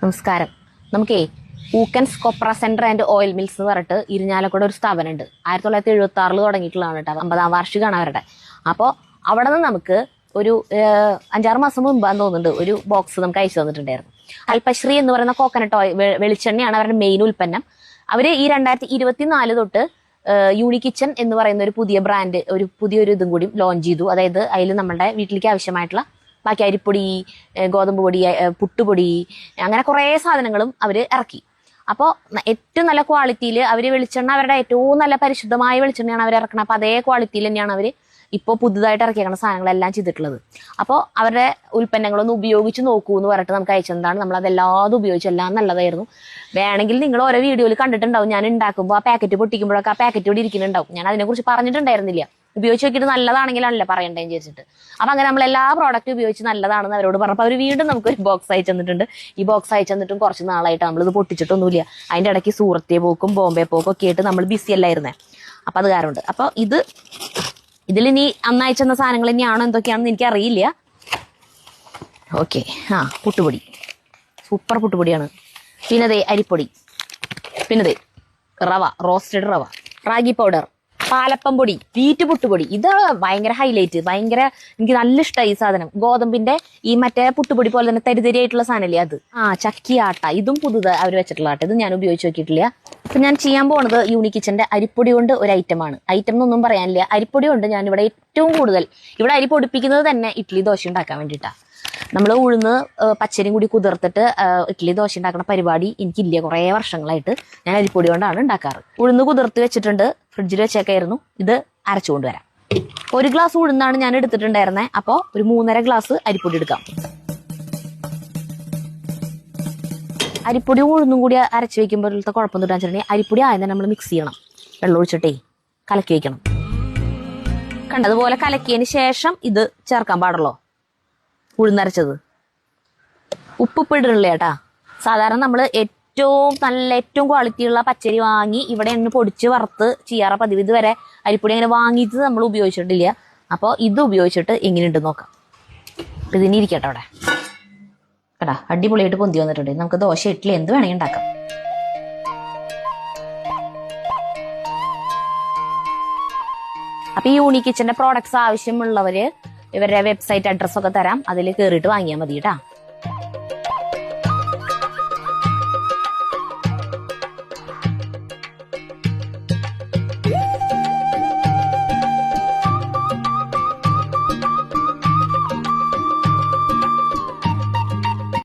നമസ്കാരം. നമുക്കേ ഊക്കൻസ് കൊപ്ര സെന്റർ ആൻഡ് ഓയിൽ മിൽസ് എന്ന് പറഞ്ഞിട്ട് ഇരിഞ്ഞാലക്കുട ഒരു സ്ഥാപനമുണ്ട്. 1976 തുടങ്ങിയിട്ടുള്ളതാണ് കേട്ടോ. 50-ാം വാർഷികമാണ് അവരുടെ. അപ്പോൾ അവിടെ നിന്ന് നമുക്ക് ഒരു 5-6 മാസം മുമ്പാന്ന് തോന്നുന്നുണ്ട് ഒരു ബോക്സ് നമുക്ക് അയച്ചു തന്നിട്ടുണ്ടായിരുന്നു. അൽപശ്രീ എന്ന് പറയുന്ന കോക്കനട്ട് ഓയിൽ വെളിച്ചെണ്ണയാണ് അവരുടെ മെയിൻ ഉൽപ്പന്നം. അവര് ഈ 2024 തൊട്ട് യൂണിക് കിച്ചൺ എന്ന് പറയുന്ന ഒരു പുതിയ ബ്രാൻഡ്, ഒരു പുതിയൊരു ഇതും കൂടി ലോഞ്ച് ചെയ്തു. അതായത് അതിൽ നമ്മുടെ വീട്ടിലേക്ക് ആവശ്യമായിട്ടുള്ള ബാക്കി അരിപ്പൊടി, ഗോതമ്പ് പൊടി, പുട്ടുപൊടി, അങ്ങനെ കുറേ സാധനങ്ങളും അവർ ഇറക്കി. അപ്പോൾ ഏറ്റവും നല്ല ക്വാളിറ്റിയിൽ അവർ വെളിച്ചെണ്ണ, അവരുടെ ഏറ്റവും നല്ല പരിശുദ്ധമായ വെളിച്ചെണ്ണയാണ് അവർ ഇറക്കുന്നത്. അപ്പോൾ അതേ ക്വാളിറ്റിയിൽ തന്നെയാണ് അവർ ഇപ്പോൾ പുതുതായിട്ട് ഇറക്കിയേക്കുന്ന സാധനങ്ങളെല്ലാം ചെയ്തിട്ടുള്ളത്. അപ്പോൾ അവരുടെ ഉൽപ്പന്നങ്ങളൊന്ന് ഉപയോഗിച്ച് നോക്കൂ എന്ന് പറഞ്ഞിട്ട് നമുക്ക് അയച്ചെന്താണ്. നമ്മളതെല്ലാതും ഉപയോഗിച്ചു, എല്ലാം നല്ലതായിരുന്നു. വേണമെങ്കിൽ നിങ്ങൾ ഓരോ വീഡിയോയിൽ കണ്ടിട്ടുണ്ടാവും, ഞാൻ ഉണ്ടാക്കുമ്പോൾ ആ പാക്കറ്റ് പൊട്ടിക്കുമ്പോഴൊക്കെ ആ പാക്കറ്റ് ഇവിടെ ഇരിക്കുന്നുണ്ടാവും. ഞാൻ അതിനെക്കുറിച്ച് പറഞ്ഞിട്ടുണ്ടായിരുന്നില്ല. ഉപയോഗിച്ച് നോക്കിയിട്ട് നല്ലതാണെങ്കിലാണല്ലേ പറയണ്ടേന്ന് വിചാരിച്ചിട്ട്. അപ്പം അങ്ങനെ നമ്മൾ എല്ലാ പ്രോഡക്റ്റും ഉപയോഗിച്ച് നല്ലതാണെന്ന് അവരോട് പറഞ്ഞപ്പോൾ അവർ വീണ്ടും നമുക്കൊരു ബോക്സ് അയച്ചു തന്നിട്ടുണ്ട്. ഈ ബോക്സ് അയച്ചു തന്നിട്ടും കുറച്ച് നാളായിട്ട് നമ്മളിത് പൊട്ടിച്ചിട്ടൊന്നുമില്ല. അതിൻ്റെ ഇടയ്ക്ക് സൂറത്തെ പോക്കും ബോംബെ പോക്കും ഒക്കെ ആയിട്ട് നമ്മൾ ബിസി അല്ലായിരുന്നേ. അപ്പം അത് കാരണമുണ്ട്. അപ്പോൾ ഇതിലിനി അന്നയച്ചെന്ന സാധനങ്ങൾ തന്നെയാണോ എന്തൊക്കെയാണെന്ന് എനിക്കറിയില്ല. ഓക്കെ. പുട്ടുപൊടി, സൂപ്പർ പുട്ടുപൊടിയാണ്. പിന്നെ അരിപ്പൊടി, പിന്നെ റവ, റോസ്റ്റഡ് റവ, റാഗി പൗഡർ, പാലപ്പം പൊടി, വീറ്റ് പുട്ടുപൊടി. ഇത് ഭയങ്കര ഹൈലൈറ്റ്, ഭയങ്കര എനിക്ക് നല്ല ഇഷ്ടമായി ഈ സാധനം. ഗോതമ്പിന്റെ ഈ മറ്റേ പുട്ടുപൊടി പോലെ തന്നെ തരിതരിയായിട്ടുള്ള സാധനമല്ലേ അത്. ചക്കിയാട്ട, ഇതും പുതുത് അവർ വെച്ചിട്ടുള്ള ആട്ട. ഇത് ഞാൻ ഉപയോഗിച്ച് നോക്കിയിട്ടില്ല. അപ്പൊ ഞാൻ ചെയ്യാൻ പോണത് യൂണിക് കിച്ചന്റെ അരിപ്പൊടി കൊണ്ട് ഒരു ഐറ്റമാണ്. ഐറ്റം എന്നൊന്നും പറയാനില്ല, അരിപ്പൊടി കൊണ്ട് ഞാൻ ഇവിടെ ഏറ്റവും കൂടുതൽ ഇവിടെ അരി പൊടിപ്പിക്കുന്നത് തന്നെ ഇഡ്ഡലി ദോശ ഉണ്ടാക്കാൻ വേണ്ടിയിട്ടാണ്. നമ്മൾ ഉഴുന്ന് പച്ചരിയും കൂടി കുതിർത്തിട്ട് ഇഡ്ഡലി ദോശ ഉണ്ടാക്കുന്ന പരിപാടി എനിക്കില്ല. കുറേ വർഷങ്ങളായിട്ട് ഞാൻ അരിപ്പൊടി കൊണ്ടാണ് ഉണ്ടാക്കാറ്. ഉഴുന്ന് കുതിർത്ത് വെച്ചിട്ടുണ്ട്, ഫ്രിഡ്ജിൽ വെച്ചേക്കായിരുന്നു. ഇത് അരച്ചുകൊണ്ട് വരാം. 1 ഗ്ലാസ് ഉഴുന്നാണ് ഞാൻ എടുത്തിട്ടുണ്ടായിരുന്നത്. അപ്പോൾ ഒരു 3.5 ഗ്ലാസ് അരിപ്പൊടി എടുക്കാം. അരിപ്പൊടി ഉഴുന്നും കൂടി അരച്ച് വയ്ക്കുമ്പോഴത്തെ കുഴപ്പം തൊട്ടാന്ന് വെച്ചിട്ടുണ്ടെങ്കിൽ അരിപ്പൊടി ആദ്യം നമ്മൾ മിക്സ് ചെയ്യണം. വെള്ളം ഒഴിച്ചിട്ടേ കലക്കി വയ്ക്കണം. കണ്ടതുപോലെ കലക്കിയതിന് ശേഷം ഇത് ചേർക്കാൻ പാടുള്ളൂ, ഉഴുന്നരച്ചത്. ഉപ്പ് ഇടണില്ല കേട്ടാ. സാധാരണ നമ്മൾ ഏറ്റവും ക്വാളിറ്റിയുള്ള പച്ചരി വാങ്ങി ഇവിടെ എണ്ണ പൊടിച്ച് വറുത്ത് ചെയ്യാറ പതിവ്. ഇതുവരെ അരിപ്പൊടി അങ്ങനെ വാങ്ങിയിട്ട് നമ്മൾ ഉപയോഗിച്ചിട്ടില്ല. അപ്പോൾ ഇത് ഉപയോഗിച്ചിട്ട് എങ്ങനെയുണ്ടെന്ന് നോക്കാം. ഇതിനി ഇരിക്കട്ടെ അവിടെ. കേട്ടാ, അടിപൊളിയായിട്ട് പൊന്തി വന്നിട്ടുണ്ട്. നമുക്ക് ദോശ, ഇഡ്ഡലി എന്ത് വേണമെങ്കിൽ ഉണ്ടാക്കാം. അപ്പൊ ഈ യൂണിക് കിച്ചന്റെ പ്രോഡക്ട്സ് ആവശ്യമുള്ളവര് ഇവരുടെ വെബ്സൈറ്റ് അഡ്രസ്സൊക്കെ തരാം, അതിൽ കയറിയിട്ട് വാങ്ങിയാൽ മതി കേട്ടാ.